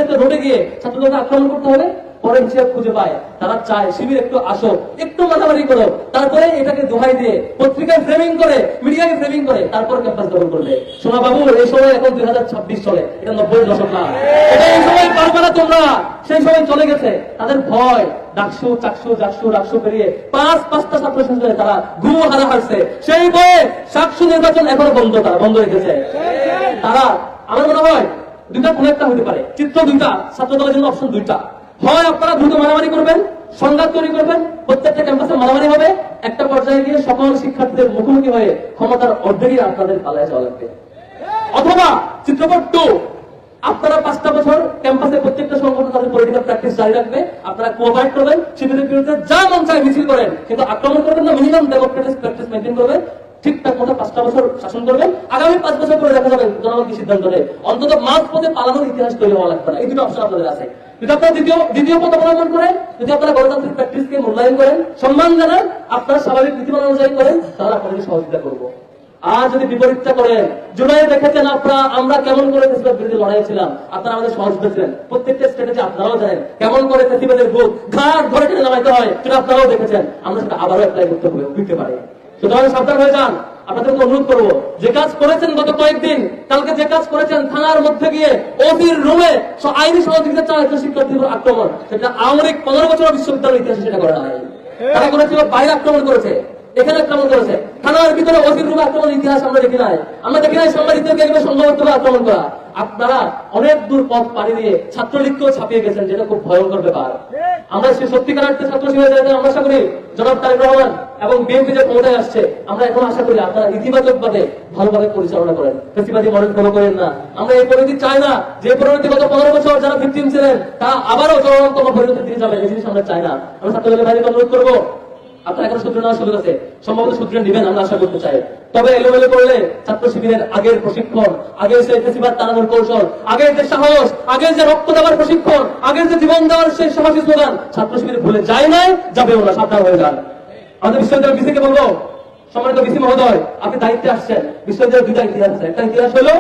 একটা রোডে গিয়ে ছাত্রদেরকে আক্রমণ করতে হবে? পরে হিসেব খুঁজে পায় তারা চায় শিবির একটু আসো, একটু মারামারি করো, তারপরে এটাকে দোহাই দিয়ে পত্রিকায় ফ্রেমিং করে, মিডিয়াকে ফ্রেমিং করে তারপরে ক্যাম্পাস দখল করবে। শোনা বাবু, এই সময় এখন 2026 চলে, এটা 90 দশক না, এটা এই সময় পারবে না তোমরা, সেই সময় চলে গেছে। তাদের ভয় ডাকসু চাকসু জাকসু ডাকসু পেরিয়ে পাঁচটা ছাত্র সংসদে তারা গু হারা হারছে, সেই ভয়ে সাকসু নির্বাচন এখনো বন্ধ রেখেছে তারা। আমার মনে হয় দুইটা কোন একটা হতে পারে, চিত্র দুইটা, ছাত্র দলের জন্য অপশন দুইটা। হয় আপনারা দ্রুত মারামারি করবেন, সংঘাত তৈরি করবেন, প্রত্যেকটা ক্যাম্পাসে মারামারি হবে, একটা পর্যায়ে গিয়ে সকল শিক্ষার্থীদের মুখোমুখি হয়ে ক্ষমতার অর্ধেকই আপনাদের পালায় যাওয়া লাগবে। অথবা চিত্রপট 2, আপনারা 5টা বছর ক্যাম্পাসে প্রত্যেকটা সংগঠন তাদের পলিটিক্যাল প্র্যাকটিস জারি রাখবে, আপনারা কোঅপারেট করবেন, শিবিরের বিরুদ্ধে যা মন চায় মিছিল করেন, কিন্তু আক্রমণ করবেন না, মিনিমাম ডেমোক্রেটিক প্র্যাকটিস মেইনটেইন করবেন, ঠিকঠাক মতো 5টা বছর শাসন করবেন। আগামী 5 বছর পরে দেখা যাবে জনগণ কি সিদ্ধান্ত নেয়। অন্তত মাঝ পথে পালানোর ইতিহাস তৈরি হওয়া লাগবে না। এই দুটো অপশন আপনাদের আছে। যদি আপনারা দ্বিতীয় পথ অবলম্বন করেন, যদি আপনারা গণতান্ত্রিক প্র্যাকটিসকে মূল্যায়ন করেন, সম্মান জানান, আপনারা স্বাভাবিক নীতিমালা অনুযায়ী করেন, তাহলে আপনাদের সহযোগিতা করবো। আর যদি বিপরীতটা করেন, জুলাই দেখেছেন আপনারা আমরা কেমন করে ফেসিবাদ বিরুদ্ধে লড়াই ছিলাম, আপনারা আমাদের সহযোগিতা ছিলেন, প্রত্যেকটা স্ট্র্যাটেজি আপনারাও জানেন কেমন করে ফেসিবাদের বুক ঘাট ধরে টেনে নামাইতে হয়, সেটা আপনারাও দেখেছেন। আমরা সেটা আবারও অ্যাপ্লাই করতে হইতে পারে। সুতরাং সাবধান হয়ে যান। আপনাদেরকে অনুরোধ করবো, যে কাজ করেছেন গত কয়েকদিন, কালকে যে কাজ করেছেন থানার মধ্যে গিয়ে ওসির রুমে আইনি সহযোগিতা চায় শিক্ষার্থীদের আক্রমণ, সেটা আওয়ামী লীগ 15 বছর বিশ্ববিদ্যালয়ের ইতিহাসে সেটা করে নাই। তারা করেছিল বাইরে আক্রমণ করেছে, এখানে আক্রমণ করেছে, থানার ভিতরে ওসির রুমে আক্রমণ ইতিহাস আমরা দেখি নাই। আমরা দেখি নাই সাংবাদিকদেরকে এভাবে সংঘবদ্ধভাবে আক্রমণ করা। আপনারা অনেক দূর পথ পাড়ি দিয়ে ছাত্রলীগকেও ছাপিয়ে গেছেন, যেটা খুব ভয়ঙ্কর ব্যাপার। আমরা সেই সত্যিকার অর্থে ছাত্র শিবিরে যাই, আমরা আশা করি জনাব তারেক রহমান এবং বিএনপি যে ক্ষমতায় আসছে, আমরা এখন আশা করি আপনারা ইতিবাচক ভাবে ভালোভাবে পরিচালনা করেন, ফেসিবাদী মডেল ফলো করেন না। আমরা এই পরিণতি চাই না, যে পরিণতি গত 15 বছর যারা ভিকটিম ছিলেন তারা আবারও চরমতম পরিণতি দিয়ে যাবে, এই জিনিস আমরা চাই না। আমরা ছাত্রদলের বাইরে অনুরোধ করবো, আপনারা এখন সূত্র নেওয়ার সুযোগ আছে, সম্ভবত সূত্র নেবেন, আমরা আশা করতে চাই। তবে এলোমেলো করলে ছাত্র শিবিরের আগের প্রশিক্ষণ, আগের সেই ফেসিবাদ তাড়ানোর কৌশল, আগের যে সাহস, আগের যে রক্ত দেওয়ার প্রশিক্ষণ, আগের যে জীবন দেওয়ার সেই সাহসী স্লোগান ছাত্র শিবির ভুলে যায় নাই, যাবেও না, সাবধান হয়ে যান। আমাদের বিশ্ববিদ্যালয় বিসিকে বলবো, সম্মানিত বিসি মহোদয়, আপনি দায়িত্বে আসছেন, বিশ্ববিদ্যালয়ের দুইটা ইতিহাস আছে। একটা ইতিহাস হলো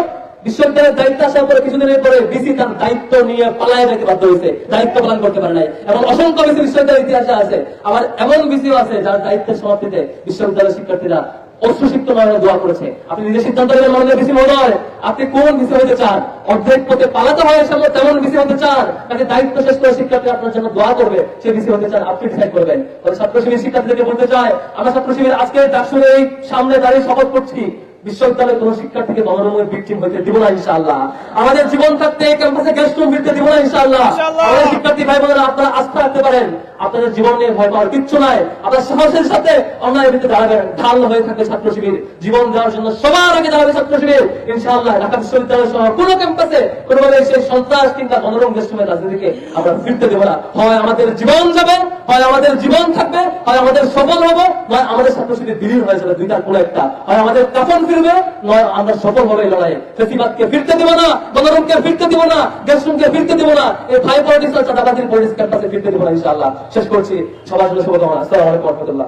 বিশ্ববিদ্যালয়ের দায়িত্ব আসার পরে কিছুদিনের পরে বিসি তার দায়িত্ব নিয়ে পালায় যেতে বাধ্য হয়েছে, দায়িত্ব পালন করতে পারে নাই, এবং অসংখ্য বিসি বিশ্ববিদ্যালয়ের ইতিহাসে আছে। আবার এমন বিসিও আছে যার দায়িত্বের সমাপ্তিতে বিশ্ববিদ্যালয়ের শিক্ষার্থীরা অশ্রুসিক্ত নয় দোয়া করেছে। আপনি নিজে সিদ্ধান্ত নেবেন মাননীয় বিসি মহোদয়, আপনি কোন বিসি হতে চান? অর্ধেক পথে পালাতে হয় সামনে তেমন বিসি হতে চান, নাকি দায়িত্ব শেষ করে শিক্ষার্থী আপনার জন্য দোয়া করবে সেই বিসি হতে চান? আপনি ডিসাইড করবেন। ছাত্র শিবির শিক্ষার্থীদেরকে বলতে চাই, আমরা ছাত্র শিবির আজকে ডাকসুর এই সামনে দাঁড়িয়ে শপথ করছি, বিশ্ববিদ্যালয়ে কোন শিক্ষার্থীকে গণরুমের ভিকটিম হইতে দিব না ইনশাআল্লাহ। আমাদের জীবন থাকতে এই ক্যাম্পাসে গেস্ট রুম ফিরতে দিব না ইনশাআল্লাহ। আমাদের শিক্ষার্থী ভাই বোনেরা, আপনারা আস্থা রাখতে পারেন, আপনাদের জীবন নিয়ে ভয় পাওয়ার কিচ্ছু নাই। আপনার সাহসের সাথে অন্যায়ের বিরুদ্ধে দাঁড়াবেন, ঢাল হয়ে থাকে ছাত্র শিবির, জীবন দেওয়ার জন্য সবার আগে দাঁড়াবে ছাত্র শিবির ইনশাআল্লাহ। ঢাকা বিশ্ববিদ্যালয় সহ কোন ক্যাম্পাসে কোনোভাবে সেই সন্ত্রাস কিংবা গণরুম গেস্ট রুমের রাজনীতিকে আমরা ফিরতে দেব না। হয় আমাদের জীবন যাবে, হয় আমাদের জীবন থাকবে, হয় আমাদের সফল হবো, নয় আমাদের ছাত্র শিবির বিলীন হয়ে যাবে, দুইটার কোনো একটা। হয় আমাদের কাফন ফিরবে, নয় আমরা সফল হবে এই লড়াইয়ে। ফেসিবাদকে ফিরতে দিব না, গণরুমকে ফিরতে দিব না, গেস্ট রুমকে ফিরতে দিব না, এই ভাই পলিটিক্স আর চাঁদাবাজির পলিটিক্স ক্যাম্পাসে ফিরতে দিব না ইনশাআল্লাহ। শেষ করছি, সবার জন্য শুভকামনা। আসসালামু আলাইকুম ওয়া রাহমাতুল্লাহ।